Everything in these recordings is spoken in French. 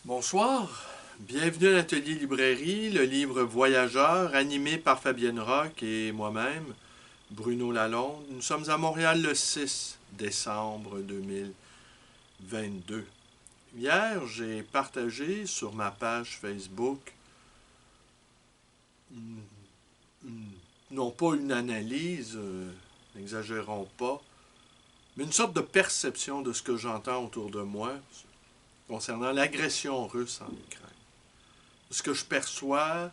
Bonsoir, bienvenue à l'Atelier Librairie, le livre Voyageurs, animé par Fabienne Roch et moi-même, Bruno Lalonde. Nous sommes à Montréal le 6 décembre 2022. Hier, j'ai partagé sur ma page Facebook, non pas une analyse, n'exagérons pas, mais une sorte de perception de ce que j'entends autour de moi concernant l'agression russe en Ukraine. De ce que je perçois,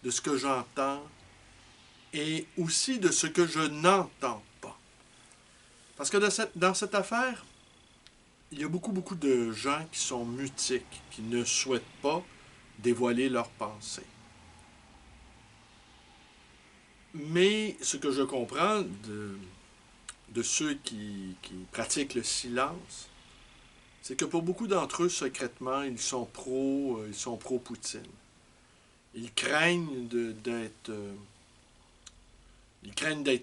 de ce que j'entends et aussi de ce que je n'entends pas. Parce que dans cette affaire, il y a beaucoup de gens qui sont mutiques, qui ne souhaitent pas dévoiler leurs pensées. Mais ce que je comprends de ceux qui pratiquent le silence, c'est que pour beaucoup d'entre eux, secrètement, ils sont pro-Poutine. Ils craignent d'être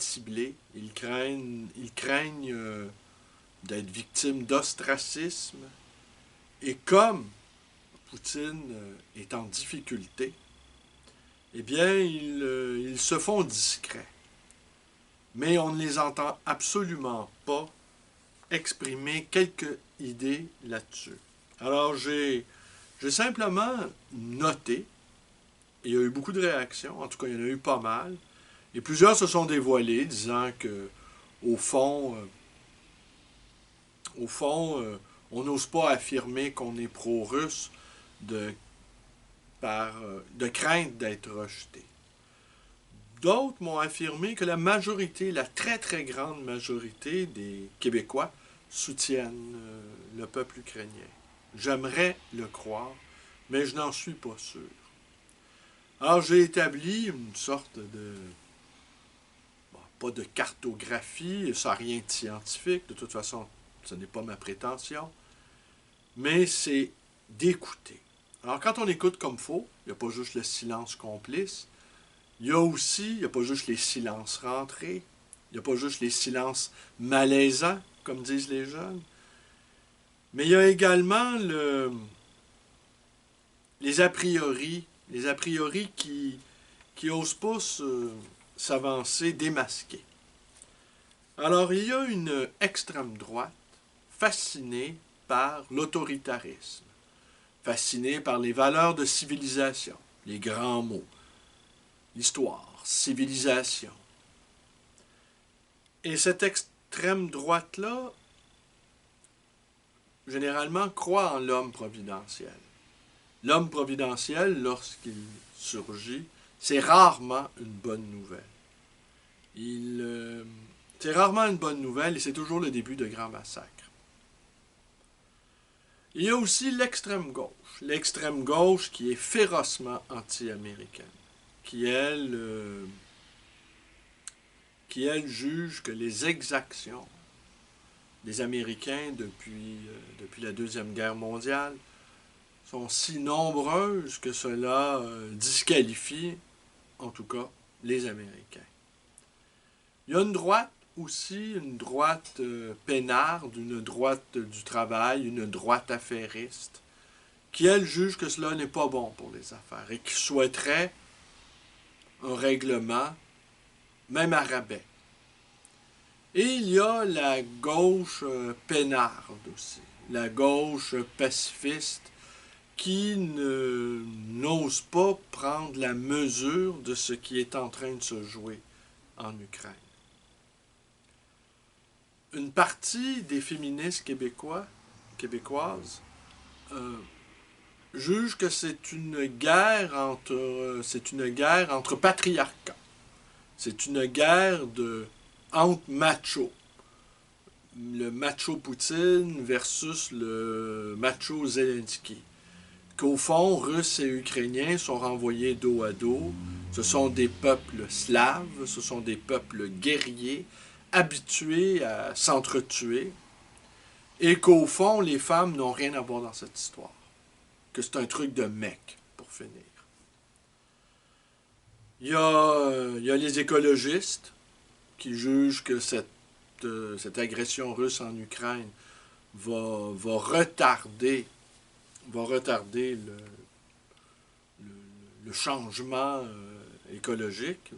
ciblés, ils craignent d'être victimes d'ostracisme. Et comme Poutine est en difficulté, eh bien, ils se font discrets. Mais on ne les entend absolument pas exprimer quelques idées là-dessus. Alors, j'ai simplement noté, et il y a eu beaucoup de réactions, en tout cas, il y en a eu pas mal, et plusieurs se sont dévoilés, disant que, au fond, on n'ose pas affirmer qu'on est pro-russe de, de crainte d'être rejeté. D'autres m'ont affirmé que la majorité, la très grande majorité des Québécois soutiennent le peuple ukrainien. J'aimerais le croire, mais je n'en suis pas sûr. Alors j'ai établi une sorte de, bon, pas de cartographie, ça n'a rien de scientifique, de toute façon, ce n'est pas ma prétention, mais c'est d'écouter. Alors quand on écoute comme faut, il n'y a pas juste le silence complice, il n'y a pas juste les silences rentrés, il n'y a pas juste les silences malaisants, comme disent les jeunes, mais il y a également les a priori qui n'osent pas s'avancer démasqués. Alors il y a une extrême droite fascinée par l'autoritarisme, fascinée par les valeurs de civilisation, les grands mots, l'histoire, civilisation. Et cette extrême droite-là, généralement, croit en l'homme providentiel. L'homme providentiel, lorsqu'il surgit, c'est rarement une bonne nouvelle. C'est rarement une bonne nouvelle et c'est toujours le début de grands massacres. Il y a aussi l'extrême gauche qui est férocement anti-américaine, qui elle juge que les exactions des Américains depuis la Deuxième Guerre mondiale sont si nombreuses que cela disqualifie, en tout cas, les Américains. Il y a une droite aussi, une droite peinarde, une droite du travail, une droite affairiste, qui, elle, juge que cela n'est pas bon pour les affaires et qui souhaiterait un règlement, même à rabais. Et il y a la gauche peinarde aussi, la gauche pacifiste, qui n'ose pas prendre la mesure de ce qui est en train de se jouer en Ukraine. Une partie des féministes québécoises juge que c'est une guerre entre patriarcats. C'est une guerre entre machos. Le macho Poutine versus le macho Zelensky. Qu'au fond, Russes et Ukrainiens sont renvoyés dos à dos. Ce sont des peuples slaves, ce sont des peuples guerriers, habitués à s'entretuer, et qu'au fond, les femmes n'ont rien à voir dans cette histoire. Que c'est un truc de mec, pour finir. Il y a les écologistes qui jugent que cette agression russe en Ukraine va retarder va retarder le changement écologique,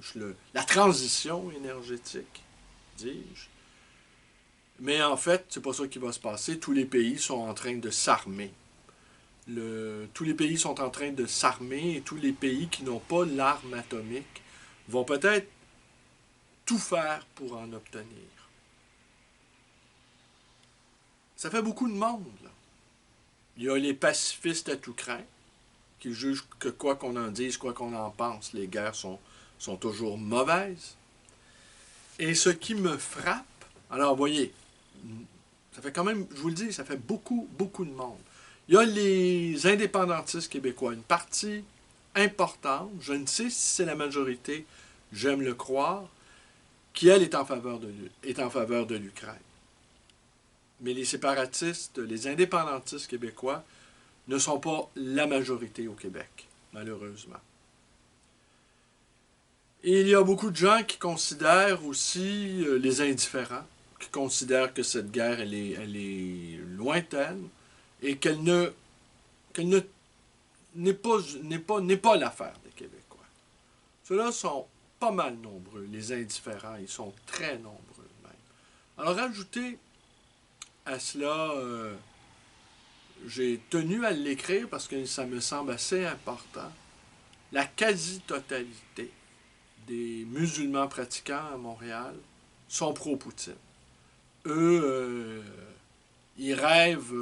la transition énergétique, dis-je. Mais en fait, c'est pas ça qui va se passer. Tous les pays sont en train de s'armer. Tous les pays sont en train de s'armer et tous les pays qui n'ont pas l'arme atomique vont peut-être tout faire pour en obtenir. Ça fait beaucoup de monde, là. Il y a les pacifistes à tout craint, qui jugent que quoi qu'on en dise, quoi qu'on en pense, les guerres sont toujours mauvaises. Et ce qui me frappe, alors vous voyez, ça fait quand même, je vous le dis, ça fait beaucoup, beaucoup de monde. Il y a les indépendantistes québécois, une partie importante, je ne sais si c'est la majorité, j'aime le croire, qui, elle, est en faveur de l'Ukraine. Mais les séparatistes, les indépendantistes québécois ne sont pas la majorité au Québec, malheureusement. Et il y a beaucoup de gens qui considèrent aussi les indifférents, qui considèrent que cette guerre, elle est lointaine et qu'elle n'est pas l'affaire des Québécois. Ceux-là sont pas mal nombreux, les indifférents, ils sont très nombreux même. Alors, ajoutez à cela, j'ai tenu à l'écrire parce que ça me semble assez important, la quasi-totalité des musulmans pratiquants à Montréal sont pro-Poutine. Eux, ils rêvent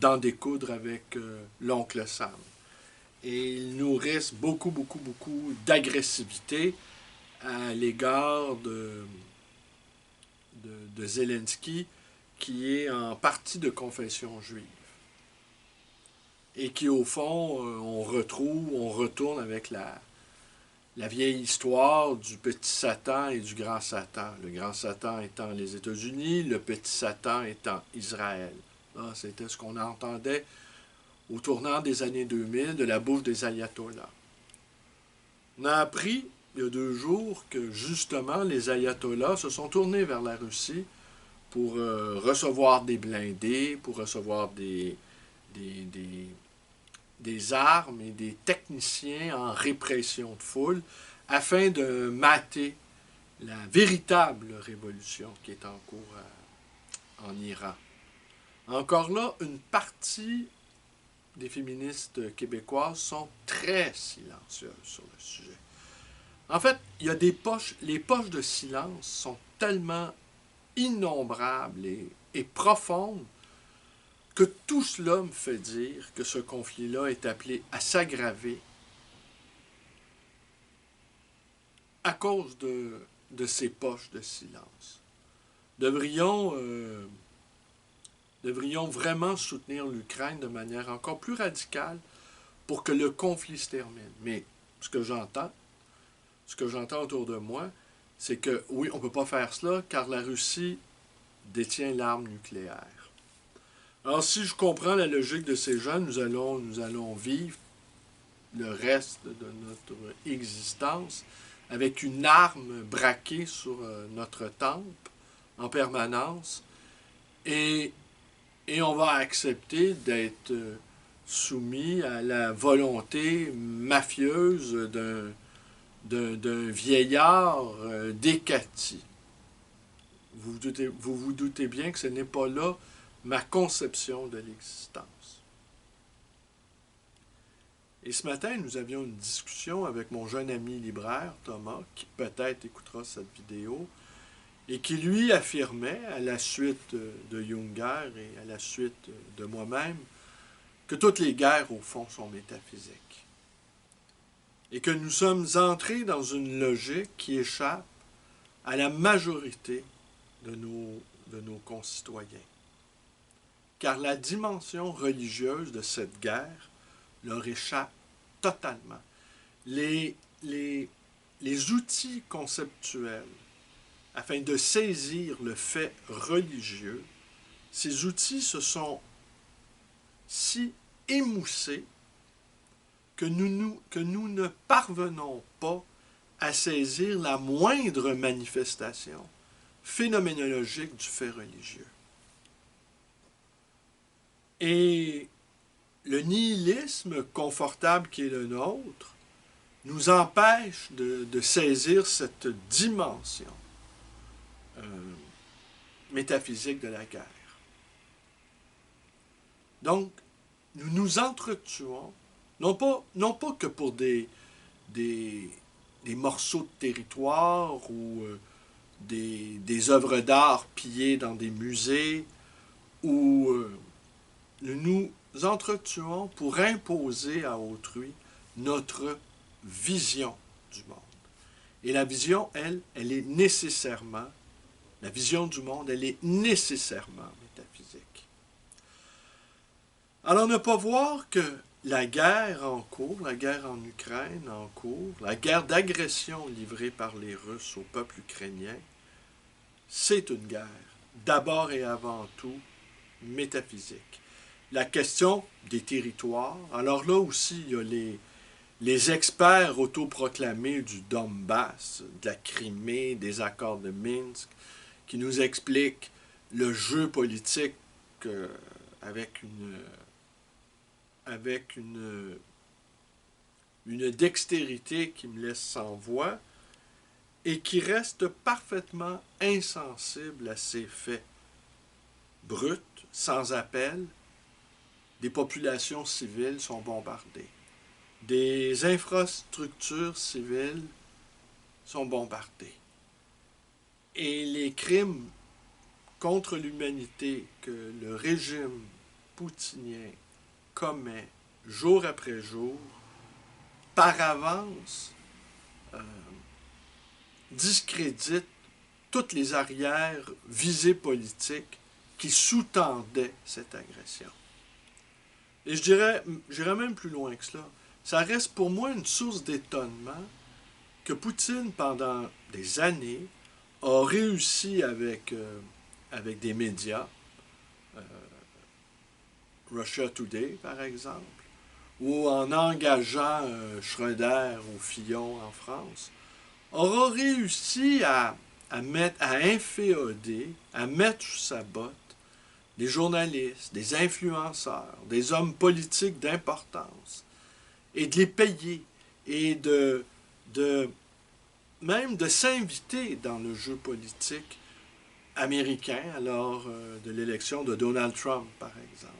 d'en découdre avec l'oncle Sam. Et ils nourrissent beaucoup, beaucoup, beaucoup d'agressivité à l'égard de Zelensky, qui est en partie de confession juive. Et qui, au fond, on retourne avec la vieille histoire du petit Satan et du grand Satan. Le grand Satan étant les États-Unis, le petit Satan étant Israël. C'était ce qu'on entendait au tournant des années 2000 de la bouche des ayatollahs. On a appris il y a 2 jours que justement les ayatollahs se sont tournés vers la Russie pour recevoir des blindés, pour recevoir des armes et des techniciens en répression de foule afin de mater la véritable révolution qui est en cours en Iran. Encore là, une partie des féministes québécoises sont très silencieuses sur le sujet. En fait, il y a les poches de silence sont tellement innombrables et profondes que tout cela me fait dire que ce conflit-là est appelé à s'aggraver à cause de ces poches de silence. Devrions vraiment soutenir l'Ukraine de manière encore plus radicale pour que le conflit se termine. Mais ce que j'entends autour de moi, c'est que oui, on ne peut pas faire cela car la Russie détient l'arme nucléaire. Alors, si je comprends la logique de ces gens, nous allons vivre le reste de notre existence avec une arme braquée sur notre tempe en permanence et on va accepter d'être soumis à la volonté mafieuse d'un vieillard décati. Vous vous doutez bien que ce n'est pas là ma conception de l'existence. Et ce matin, nous avions une discussion avec mon jeune ami libraire, Thomas, qui peut-être écoutera cette vidéo, et qui lui affirmait, à la suite de Junger et à la suite de moi-même, que toutes les guerres, au fond, sont métaphysiques. Et que nous sommes entrés dans une logique qui échappe à la majorité de nos concitoyens. Car la dimension religieuse de cette guerre leur échappe totalement. Les outils conceptuels afin de saisir le fait religieux, ces outils se sont si émoussés que nous ne parvenons pas à saisir la moindre manifestation phénoménologique du fait religieux. Et le nihilisme confortable qui est le nôtre nous empêche de saisir cette dimension euh, métaphysique de la guerre. Donc, nous nous entretuons, non pas que pour des morceaux de territoire ou des œuvres d'art pillées dans des musées, ou nous nous entretuons pour imposer à autrui notre vision du monde. Et la vision, elle est nécessairement, la vision du monde, elle est nécessairement métaphysique. Alors ne pas voir que la guerre en cours, la guerre en Ukraine en cours, la guerre d'agression livrée par les Russes au peuple ukrainien, c'est une guerre, d'abord et avant tout, métaphysique. La question des territoires, alors là aussi, il y a les experts autoproclamés du Donbass, de la Crimée, des accords de Minsk, qui nous expliquent le jeu politique avec une dextérité qui me laisse sans voix et qui reste parfaitement insensible à ces faits bruts, sans appel. Des populations civiles sont bombardées. Des infrastructures civiles sont bombardées. Et les crimes contre l'humanité que le régime poutinien commet jour après jour, par avance, discrédite toutes les arrières visées politiques qui sous-tendaient cette agression. Et j'irais même plus loin que cela. Ça reste pour moi une source d'étonnement que Poutine, pendant des années, a réussi avec des médias, Russia Today par exemple, ou en engageant Schröder ou Fillon en France, aura réussi à inféoder, à mettre sous sa botte des journalistes, des influenceurs, des hommes politiques d'importance, et de les payer, et même de s'inviter dans le jeu politique américain lors de l'élection de Donald Trump, par exemple.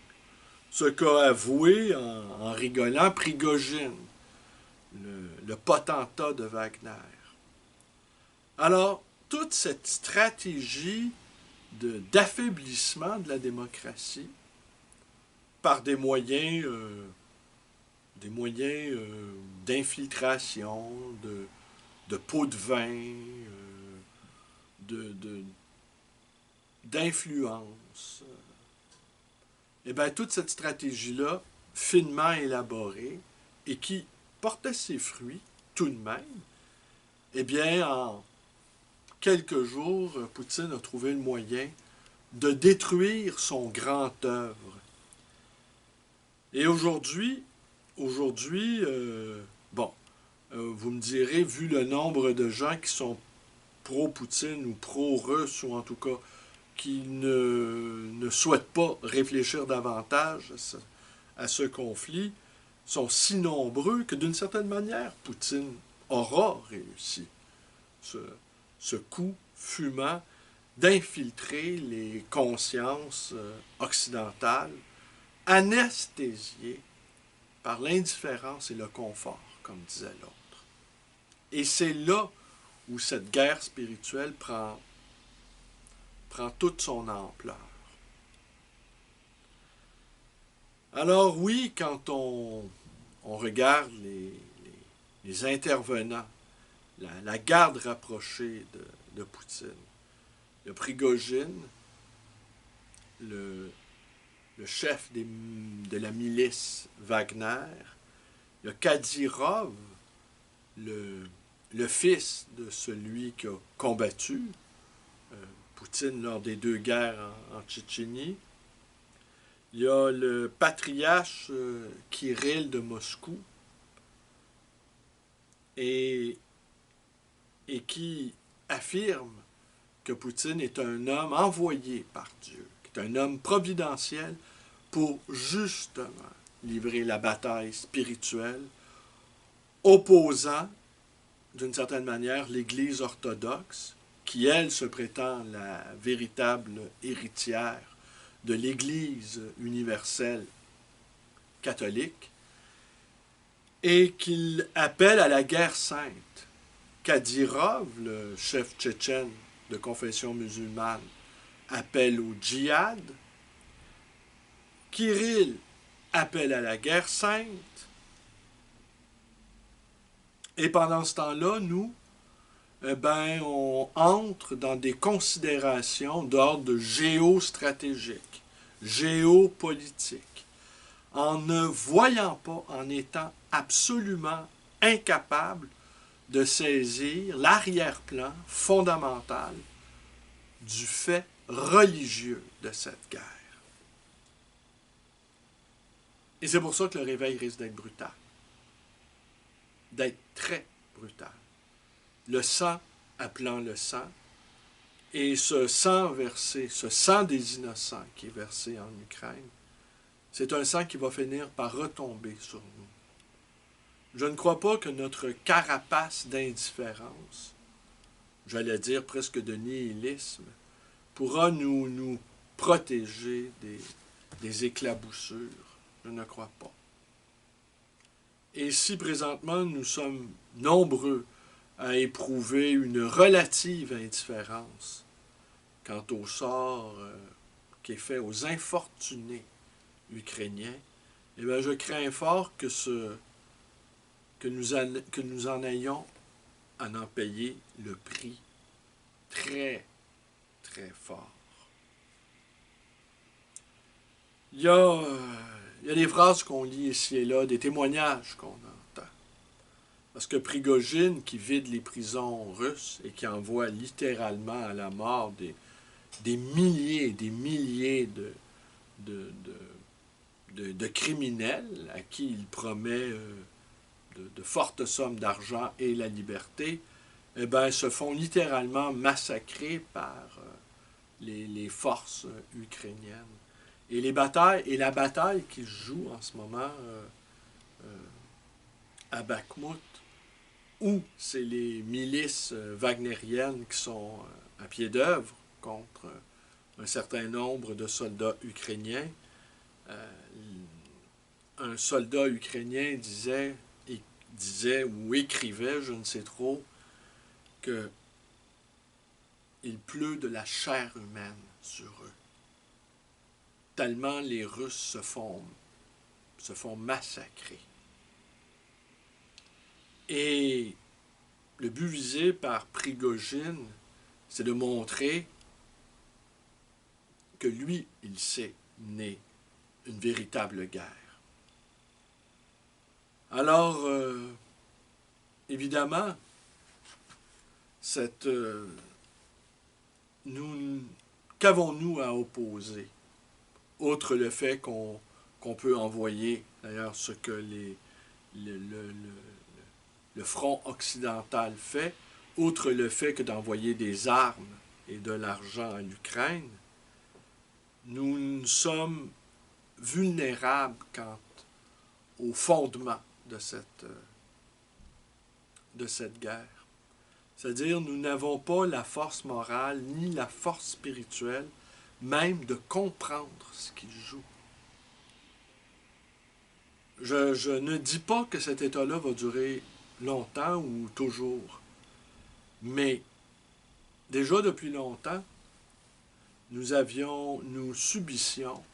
Ce qu'a avoué, en rigolant, Prigojine, le potentat de Wagner. Alors, toute cette stratégie d'affaiblissement de la démocratie par des moyens d'infiltration, de pots de vin, d'influence. Et bien, toute cette stratégie-là, finement élaborée, et qui portait ses fruits, tout de même, eh bien, en quelques jours, Poutine a trouvé le moyen de détruire son grand œuvre. Et aujourd'hui, vous me direz, vu le nombre de gens qui sont pro-Poutine ou pro-russe, ou en tout cas qui ne souhaitent pas réfléchir davantage à ce conflit, sont si nombreux que d'une certaine manière, Poutine aura réussi ce coup fumant d'infiltrer les consciences occidentales, anesthésiées par l'indifférence et le confort, comme disait l'autre. Et c'est là où cette guerre spirituelle prend toute son ampleur. Alors oui, quand on regarde les intervenants, la garde rapprochée de Poutine, il y a Prigojine, le chef de la milice Wagner, il y a Kadyrov, le fils de celui qui a combattu Poutine lors des 2 guerres en Tchétchénie. Il y a le patriarche Kirill de Moscou et qui affirme que Poutine est un homme envoyé par Dieu, qui est un homme providentiel pour justement livrer la bataille spirituelle, opposant d'une certaine manière l'Église orthodoxe, qui elle se prétend la véritable héritière de l'Église universelle catholique, et qu'il appelle à la guerre sainte. Kadyrov, le chef tchétchène de confession musulmane, appelle au djihad. Kirill appelle à la guerre sainte. Et pendant ce temps-là, nous, on entre dans des considérations d'ordre géostratégique, géopolitique, en ne voyant pas, en étant absolument incapable de saisir l'arrière-plan fondamental du fait religieux de cette guerre. Et c'est pour ça que le réveil risque d'être brutal, d'être très brutal. Le sang appelant le sang, et ce sang versé, ce sang des innocents qui est versé en Ukraine, c'est un sang qui va finir par retomber sur nous. Je ne crois pas que notre carapace d'indifférence, j'allais dire presque de nihilisme, pourra nous protéger des éclaboussures. Je ne crois pas. Et si présentement nous sommes nombreux à éprouver une relative indifférence quant au sort qui est fait aux infortunés ukrainiens, eh bien, je crains fort que nous en ayons à en payer le prix très, très fort. Il y a des phrases qu'on lit ici et là, des témoignages qu'on entend. Parce que Prigojine, qui vide les prisons russes et qui envoie littéralement à la mort des milliers et des milliers de criminels à qui il promet de fortes sommes d'argent et la liberté, eh bien, se font littéralement massacrer par les forces ukrainiennes. Et la bataille qui se joue en ce moment à Bakhmout, où c'est les milices wagnériennes qui sont à pied d'œuvre contre un certain nombre de soldats ukrainiens. Un soldat ukrainien disait ou écrivait, je ne sais trop, qu'il pleut de la chair humaine sur eux. Tellement les Russes se font massacrer. Et le but visé par Prigojine, c'est de montrer que lui, il sait mener une véritable guerre. Alors, évidemment, qu'avons-nous à opposer, outre le fait qu'on peut envoyer, d'ailleurs, ce que le front occidental fait, outre le fait que d'envoyer des armes et de l'argent à l'Ukraine, nous sommes vulnérables quant au fondement de cette guerre. C'est-à-dire, nous n'avons pas la force morale ni la force spirituelle, même de comprendre ce qu'il joue. Je ne dis pas que cet état-là va durer longtemps ou toujours, mais déjà depuis longtemps, nous subissions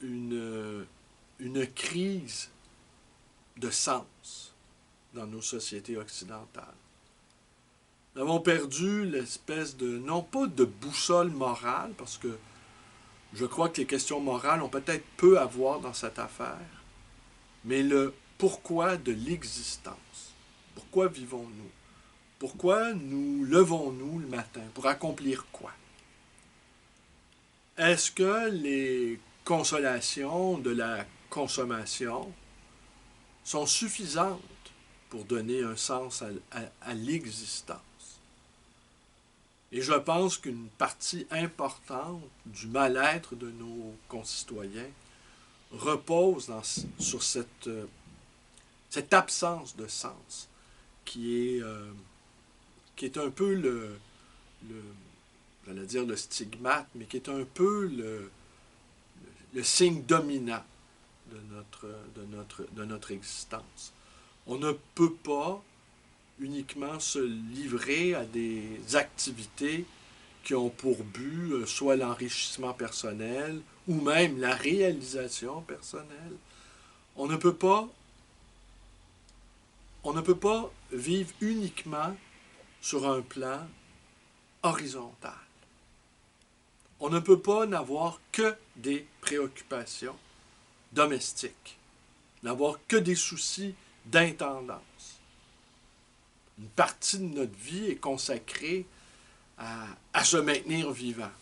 une crise de sens dans nos sociétés occidentales. Nous avons perdu l'espèce de, non pas de boussole morale, parce que je crois que les questions morales ont peut-être peu à voir dans cette affaire, mais le pourquoi de l'existence. Pourquoi vivons-nous? Pourquoi nous levons-nous le matin? Pour accomplir quoi? Est-ce que les consolations de la consommation sont suffisantes pour donner un sens à l'existence? Et je pense qu'une partie importante du mal-être de nos concitoyens repose sur cette absence de sens qui est un peu le j'allais dire le stigmate, mais qui est un peu le signe dominant de notre existence. On ne peut pas uniquement se livrer à des activités qui ont pour but soit l'enrichissement personnel ou même la réalisation personnelle. On ne peut pas, on ne peut pas vivre uniquement sur un plan horizontal. On ne peut pas n'avoir que des préoccupations domestiques, n'avoir que des soucis d'intendance. Une partie de notre vie est consacrée à se maintenir vivant.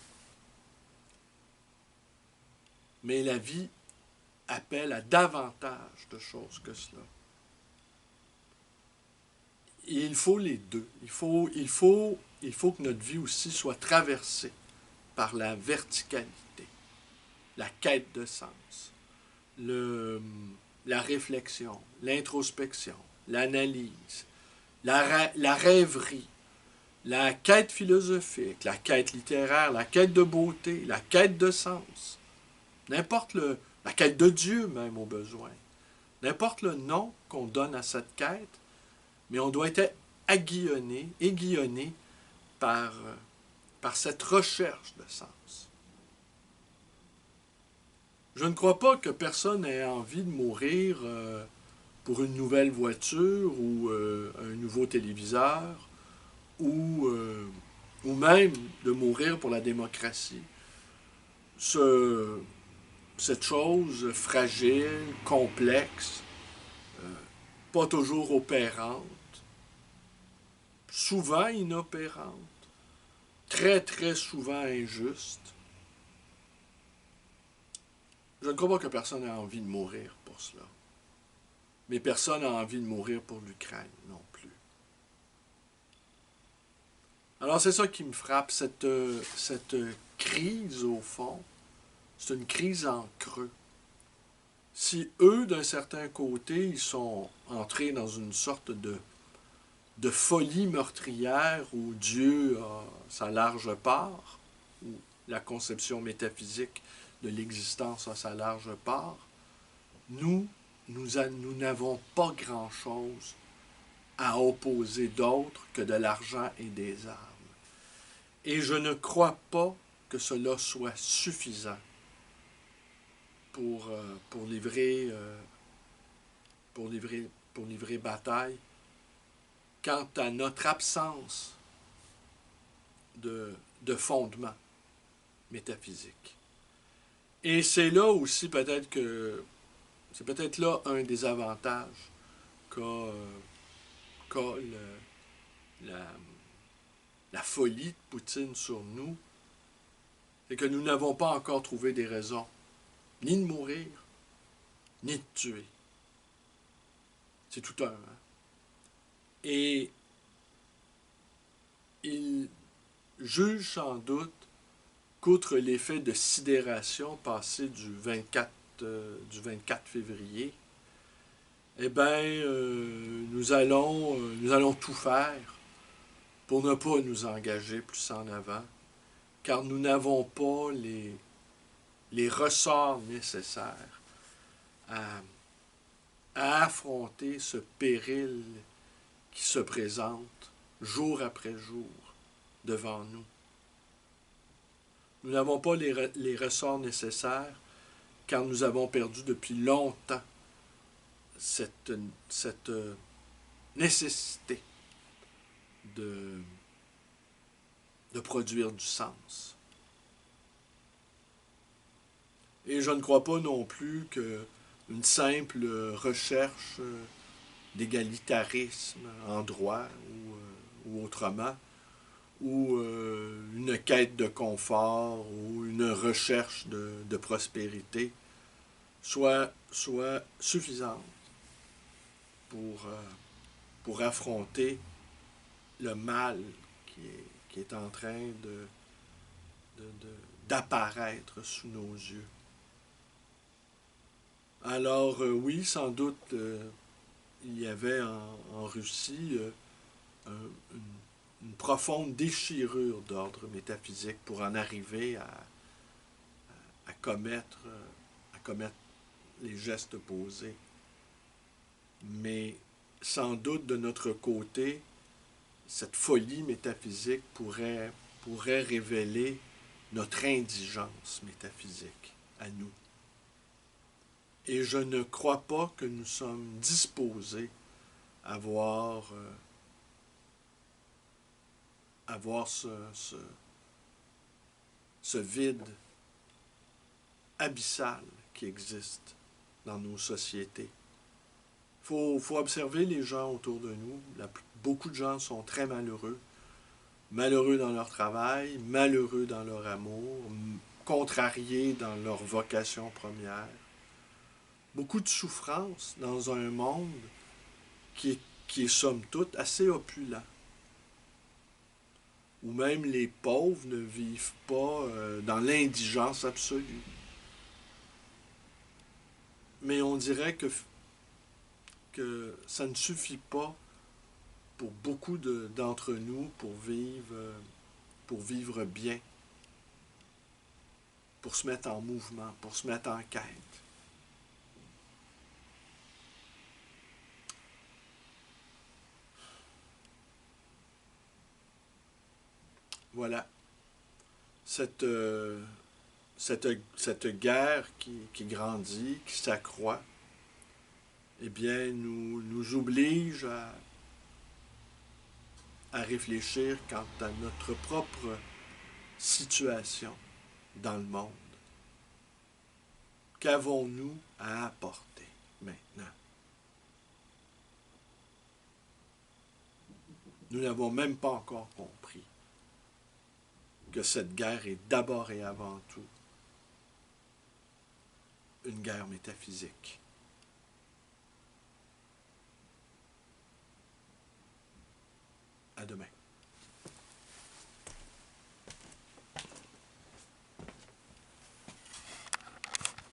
Mais la vie appelle à davantage de choses que cela. Et il faut les deux. Il faut que notre vie aussi soit traversée par la verticalité, la quête de sens, la réflexion, l'introspection, l'analyse, la rêverie, la quête philosophique, la quête littéraire, la quête de beauté, la quête de sens, la quête de Dieu même au besoin, n'importe le nom qu'on donne à cette quête, mais on doit être aiguillonné par cette recherche de sens. Je ne crois pas que personne ait envie de mourir pour une nouvelle voiture ou un nouveau téléviseur ou même de mourir pour la démocratie. Cette chose fragile, complexe, pas toujours opérante, souvent inopérante, très très souvent injuste. Je ne crois pas que personne ait envie de mourir pour cela. Mais personne n'a envie de mourir pour l'Ukraine non plus. Alors c'est ça qui me frappe, cette crise au fond, c'est une crise en creux. Si eux, d'un certain côté, ils sont entrés dans une sorte de folie meurtrière où Dieu a sa large part, où la conception métaphysique de l'existence a sa large part, nous n'avons pas grand-chose à opposer d'autre que de l'argent et des armes. Et je ne crois pas que cela soit suffisant pour livrer bataille quant à notre absence de fondement métaphysique. Et c'est là aussi peut-être que c'est peut-être là un des avantages qu'a la folie de Poutine sur nous, c'est que nous n'avons pas encore trouvé des raisons ni de mourir, ni de tuer. C'est tout un. Hein? Et il juge sans doute qu'outre l'effet de sidération passé du 24 février, eh bien, nous allons tout faire pour ne pas nous engager plus en avant, car nous n'avons pas les ressorts nécessaires à affronter ce péril qui se présente jour après jour devant nous. Nous n'avons pas les ressorts nécessaires car nous avons perdu depuis longtemps cette nécessité de produire du sens. Et je ne crois pas non plus qu'une simple recherche d'égalitarisme en droit ou autrement, ou une quête de confort ou une recherche de prospérité soit suffisante pour affronter le mal qui qui est en train d'apparaître sous nos yeux. Alors oui, sans doute, il y avait en Russie une profonde déchirure d'ordre métaphysique pour en arriver à commettre, à commettre les gestes posés. Mais sans doute de notre côté, cette folie métaphysique pourrait révéler notre indigence métaphysique à nous. Et je ne crois pas que nous sommes disposés à voir ce vide abyssal qui existe dans nos sociétés. Il faut observer les gens autour de nous. Beaucoup de gens sont très malheureux. Malheureux dans leur travail, malheureux dans leur amour, contrariés dans leur vocation première. Beaucoup de souffrance dans un monde qui est somme toute assez opulent, où même les pauvres ne vivent pas dans l'indigence absolue. Mais on dirait que ça ne suffit pas pour beaucoup d'entre nous pour vivre bien, pour se mettre en mouvement, pour se mettre en quête. Voilà. Cette guerre qui grandit, qui s'accroît, eh bien, nous oblige à réfléchir quant à notre propre situation dans le monde. Qu'avons-nous à apporter maintenant? Nous n'avons même pas encore compris que cette guerre est d'abord et avant tout une guerre métaphysique. À demain.